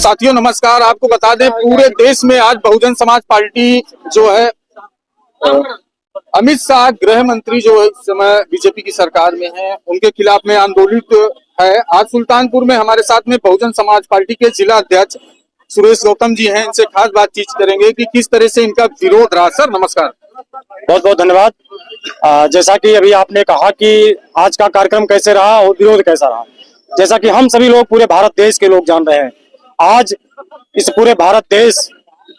साथियों नमस्कार। आपको बता दें पूरे देश में आज बहुजन समाज पार्टी जो है अमित शाह गृह मंत्री जो इस समय बीजेपी की सरकार में है उनके खिलाफ में आंदोलित है। आज सुल्तानपुर में हमारे साथ में बहुजन समाज पार्टी के जिला अध्यक्ष सुरेश गौतम जी हैं। इनसे खास बातचीत करेंगे कि किस तरह से इनका विरोध रहा। सर नमस्कार। बहुत बहुत धन्यवाद। जैसा कि अभी आपने कहा कि आज का कार्यक्रम कैसे रहा और विरोध कैसा रहा, जैसा कि हम सभी लोग पूरे भारत देश के लोग जान रहे हैं, आज इस पूरे भारत देश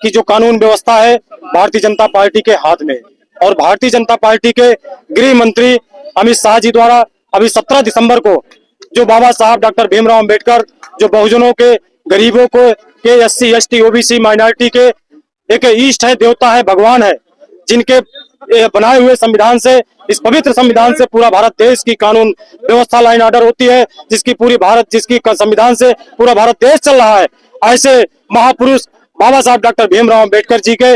की जो कानून व्यवस्था है भारतीय जनता पार्टी के हाथ में, और भारतीय जनता पार्टी के गृह मंत्री अमित शाह जी द्वारा अभी 17 दिसंबर को जो बाबा साहब डॉक्टर भीमराव अंबेडकर जो बहुजनों के गरीबों को के SC ST OBC माइनॉरिटी के एक इष्ट है, देवता है, भगवान है, जिनके बनाए हुए संविधान से, इस पवित्र संविधान से पूरा भारत देश की कानून व्यवस्था लाइन ऑर्डर होती है, जिसकी संविधान से पूरा भारत देश चल रहा है। ऐसे महापुरुष बाबा साहब डॉक्टर भीमराव अंबेडकर जी के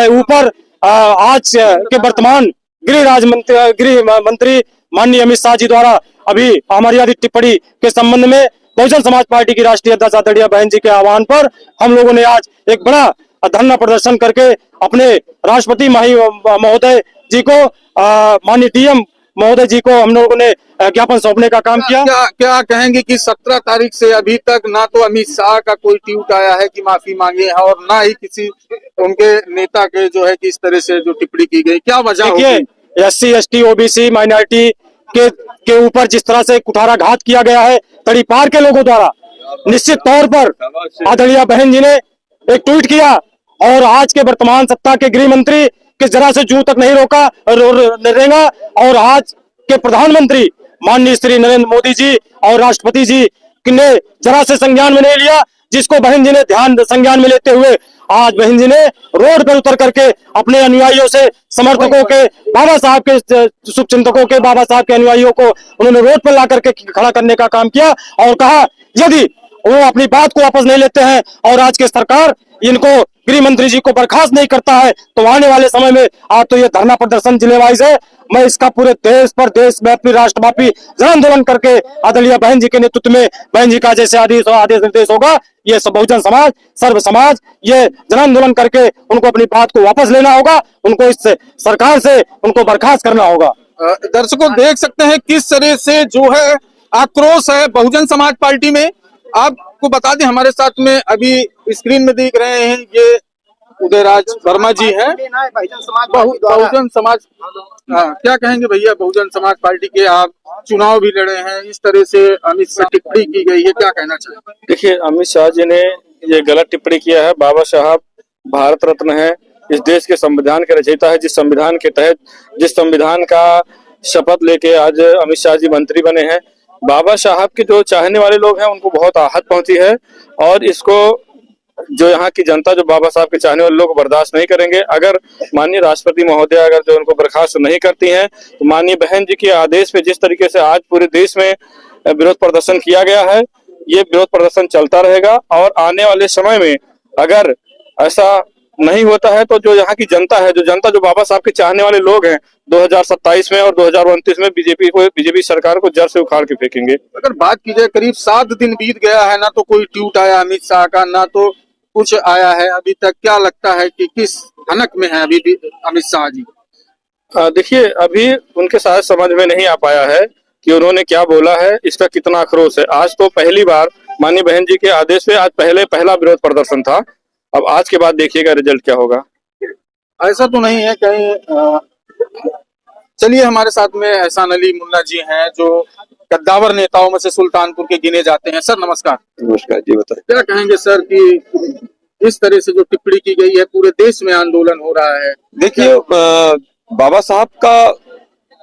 ऊपर आज के वर्तमान गृह मंत्री माननीय अमित शाह जी द्वारा अभी अमर्यादित टिप्पणी के संबंध में बहुजन समाज पार्टी की राष्ट्रीय अध्यक्ष आदरणीय बहन जी के आह्वान पर हम लोगों ने आज एक बड़ा धरना प्रदर्शन करके अपने राष्ट्रपति महोदय जी को, माननीय DM महोदय जी को हम लोगों ने ज्ञापन सौंपने का काम किया। क्या कहेंगे कि 17 तारीख से अभी तक ना तो अमित शाह का कोई ट्वीट आया है कि माफी मांगे है और ना ही किसी उनके नेता के जो है कि इस तरह से जो टिप्पणी की गई, क्या वजह होगी? SC ST OBC माइनॉरिटी के ऊपर जिस तरह से कुठाराघात किया गया है तड़ीपार के लोगों द्वारा, निश्चित तौर पर आदरणीय बहन जी ने एक ट्वीट किया और आज के वर्तमान सत्ता के गृह मंत्री के जरा से जू तक नहीं रोका रेंगा, और आज के प्रधानमंत्री माननीय श्री नरेंद्र मोदी जी और राष्ट्रपति जी ने जरा से संज्ञान में नहीं लिया, जिसको बहन जी ने संज्ञान में लेते हुए आज बहन जी ने रोड पर उतर करके अपने अनुयायियों से, समर्थकों के, बाबा साहब के शुभचिंतकों के, बाबा साहब के अनुयायियों को उन्होंने रोड पर ला करके खड़ा करने का काम किया और कहा यदि वो अपनी बात को वापस नहीं लेते हैं और आज की सरकार इनको गृह मंत्री जी को बर्खास्त नहीं करता है तो आने वाले समय में आज तो ये धरना प्रदर्शन जिले वाइज है, मैं इसका पूरे देश पर देशव्यापी राष्ट्रव्यापी जन आंदोलन करके आदरणीय बहन जी के नेतृत्व में, बहन जी का जैसे आदेश निर्देश होगा, ये सब बहुजन समाज, सर्व समाज ये जन आंदोलन करके उनको अपनी बात को वापस लेना होगा, उनको इस सरकार से उनको बर्खास्त करना होगा। दर्शकों देख सकते हैं किस तरह से जो है आक्रोश है बहुजन समाज पार्टी में। आपको बता दें हमारे साथ में अभी स्क्रीन में देख रहे हैं ये उदयराज वर्मा जी हैं, बहुजन समाज। क्या कहेंगे भैया, बहुजन समाज पार्टी के आप चुनाव भी लड़े हैं, इस तरह से अमित शाह टिप्पणी की गई है, क्या कहना चाहिए? देखिए अमित शाह जी ने ये गलत टिप्पणी किया है। बाबा साहब भारत रत्न है, इस देश के संविधान के रचयिता है, जिस संविधान के तहत, जिस संविधान का शपथ लेके आज अमित शाह जी मंत्री बने हैं। बाबा साहब के जो चाहने वाले लोग हैं उनको बहुत आहत पहुंची है और इसको जो यहाँ की जनता जो बाबा साहब के चाहने वाले लोग बर्दाश्त नहीं करेंगे। अगर माननीय राष्ट्रपति महोदय अगर जो उनको बर्खास्त नहीं करती हैं तो माननीय बहन जी के आदेश पे जिस तरीके से आज पूरे देश में विरोध प्रदर्शन किया गया है, ये विरोध प्रदर्शन चलता रहेगा और आने वाले समय में अगर ऐसा नहीं होता है तो जो यहाँ की जनता है, जो बाबा साहब के चाहने वाले लोग हैं, 2027 में और 2029 में बीजेपी सरकार को जड़ से उखाड़ के फेंकेंगे। अगर बात की जाए करीब 7 दिन बीत गया है, ना तो कोई ट्वीट आया अमित शाह का, ना तो कुछ आया है अभी तक। क्या लगता है कि किस हनक में है अभी भी अमित शाह जी? देखिए अभी उनके साथ समझ में नहीं आ पाया है कि उन्होंने क्या बोला है, इसका कितना आक्रोश है। आज तो पहली बार माननीय बहन जी के आदेश पे आज पहला विरोध प्रदर्शन था। अब आज के बाद देखिएगा रिजल्ट क्या होगा। ऐसा तो नहीं है कहीं। चलिए हमारे साथ में एहसान अली मुन्ना जी हैं जो कद्दावर नेताओं में से सुल्तानपुर के गिने जाते हैं। सर नमस्कार। नमस्कार जी, बताइए क्या कहेंगे सर कि इस तरह से जो टिप्पणी की गई है पूरे देश में आंदोलन हो रहा है? देखिए बाबा साहब का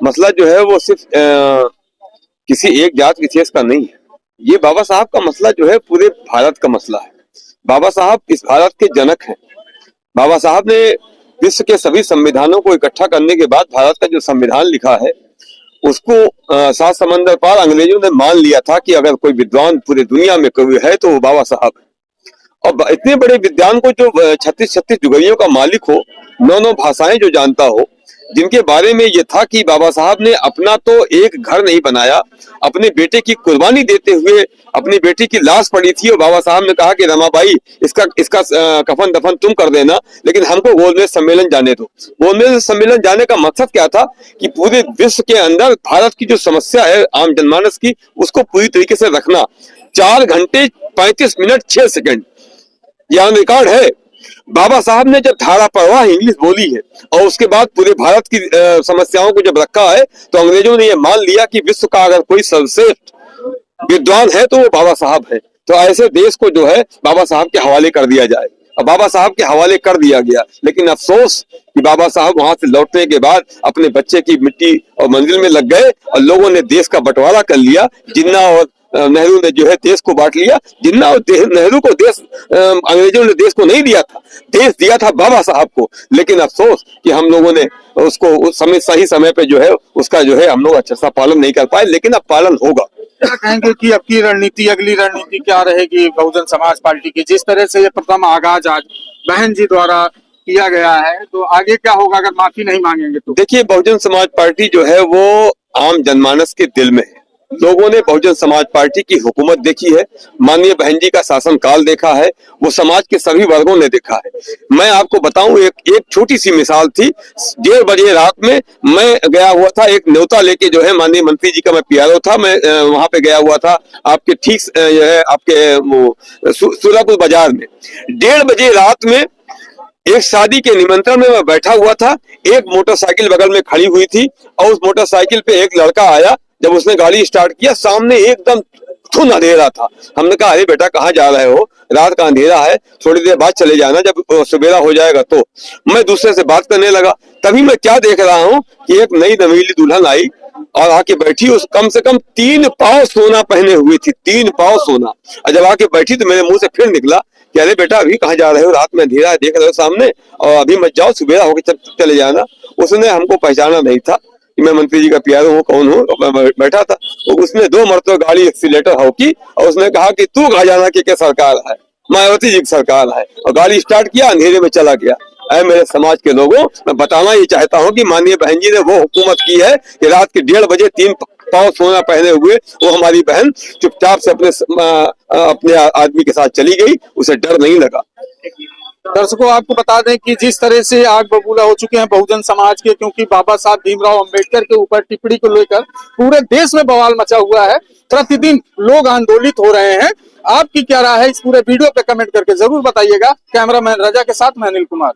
मसला जो है वो सिर्फ किसी एक जात विशेष का नहीं है। ये बाबा साहब का मसला जो है पूरे भारत का मसला है। बाबा साहब इस भारत के जनक हैं। बाबा साहब ने विश्व के सभी संविधानों को इकट्ठा करने के बाद भारत का जो संविधान लिखा है उसको 7 समंदर पार अंग्रेजों ने मान लिया था कि अगर कोई विद्वान पूरी दुनिया में कोई है तो वो बाबा साहब है। और इतने बड़े विद्वान को जो 36 जुगरियों का मालिक हो, 9 भाषाएं जो जानता हो, जिनके बारे में ये था कि बाबा साहब ने अपना तो एक घर नहीं बनाया, अपने बेटे की कुर्बानी देते हुए अपनी बेटी की लाश पड़ी थी और बाबा साहब ने कहा कि रमाबाई इसका इसका कफन दफन तुम कर देना, लेकिन हमको गोलमेज सम्मेलन जाने दो। गोलमेज सम्मेलन जाने का मकसद क्या था कि पूरे विश्व के अंदर भारत की जो समस्या है आम जनमानस की, उसको पूरी तरीके से रखना। 4 घंटे 35 मिनट 6 सेकंड यह रिकॉर्ड है। बाबा साहब ने जब धारा प्रवाह इंग्लिश बोली है और उसके बाद पूरे भारत की समस्याओं को जब रखा है, तो अंग्रेजों ने यह मान लिया कि विश्व का अगर कोई सर्वश्रेष्ठ विद्वान है तो वो बाबा साहब है। तो ऐसे देश को जो है बाबा साहब के हवाले कर दिया जाए, और बाबा साहब के हवाले कर दिया गया। लेकिन अफसोस कि बाबा साहब वहां से लौटने के बाद अपने बच्चे की मिट्टी और मंजिल में लग गए और लोगों ने देश का बंटवारा कर लिया। जिन्ना और नेहरू ने जो है देश को बांट लिया। जिन्ना और नेहरू को देश, अंग्रेजों ने देश को नहीं दिया था, देश दिया था बाबा साहब को। लेकिन अफसोस कि हम लोगों ने उसको उस समय सही समय पे जो है उसका जो है हम लोग अच्छा सा पालन नहीं कर पाए, लेकिन अब पालन होगा। क्या कहेंगे कि अब की रणनीति, अगली रणनीति क्या रहेगी बहुजन समाज पार्टी की? जिस तरह से ये प्रथम आगाज आज बहन जी द्वारा किया गया है, तो आगे क्या होगा अगर माफी नहीं मांगेंगे तो? देखिए, बहुजन समाज पार्टी जो है वो आम जनमानस के दिल में है। लोगों ने बहुजन समाज पार्टी की हुकूमत देखी है, माननीय बहन जी का शासन काल देखा है, वो समाज के सभी वर्गों ने देखा है। मैं आपको बताऊं, एक छोटी सी मिसाल थी। 1:30 बजे रात में मैं गया हुआ था एक न्योता लेके, जो है माननीय मंत्री जी का मैं पीआरओ था। मैं वहां पे गया हुआ था आपके ठीक जो है आपके सूलापुर बाजार में। 1:30 बजे रात में एक शादी के निमंत्रण में मैं बैठा हुआ था। एक मोटरसाइकिल बगल में खड़ी हुई थी और उस मोटरसाइकिल पे एक लड़का आया। जब उसने गाड़ी स्टार्ट किया, सामने एकदम धुंध अंधेरा था। हमने कहा, अरे बेटा कहाँ जा रहे हो, रात का अंधेरा है, थोड़ी देर बाद चले जाना, जब सवेरा हो जाएगा तो। मैं दूसरे से बात करने लगा, तभी मैं क्या देख रहा हूँ कि एक नई नवीली दुल्हन आई और आके बैठी। उस कम से कम 3 पाव सोना पहने हुई थी, 3 पाव सोना। और जब आके बैठी तो मेरे मुंह से फिर निकला कि अरे बेटा अभी कहाँ जा रहे हो, रात में अंधेरा देख रहे हो सामने, और अभी मत जाओ, सवेरा होकर चले जाना। उसने हमको पहचाना नहीं था कि मैं मंत्री जी का पीआरओ हूँ, कौन हूँ। मैं बैठा था, तो उसने 2 मरतबा गाड़ी एक्सीलेटर हौकी और उसने कहा कि तू कहाँ जाना कि क्या सरकार है, मायावती जी की सरकार है, और गाड़ी स्टार्ट किया, अंधेरे में चला गया। ऐ मेरे समाज के लोगों, मैं बताना ये चाहता हूँ कि माननीय बहन जी ने वो हुकूमत की है कि रात के 1:30 बजे 3 पाव सोना पहने हुए वो हमारी बहन चुपचाप से अपने आदमी के साथ चली गई, उसे डर नहीं लगा। दर्शकों, आपको बता दें कि जिस तरह से आग बबूला हो चुके हैं बहुजन समाज के, क्योंकि बाबा साहब भीमराव अंबेडकर के ऊपर टिप्पणी को लेकर पूरे देश में बवाल मचा हुआ है। प्रतिदिन लोग आंदोलित हो रहे हैं। आपकी क्या राय है इस पूरे वीडियो पे कमेंट करके जरूर बताइएगा। कैमरामैन रजा के साथ मैं अनिल कुमार।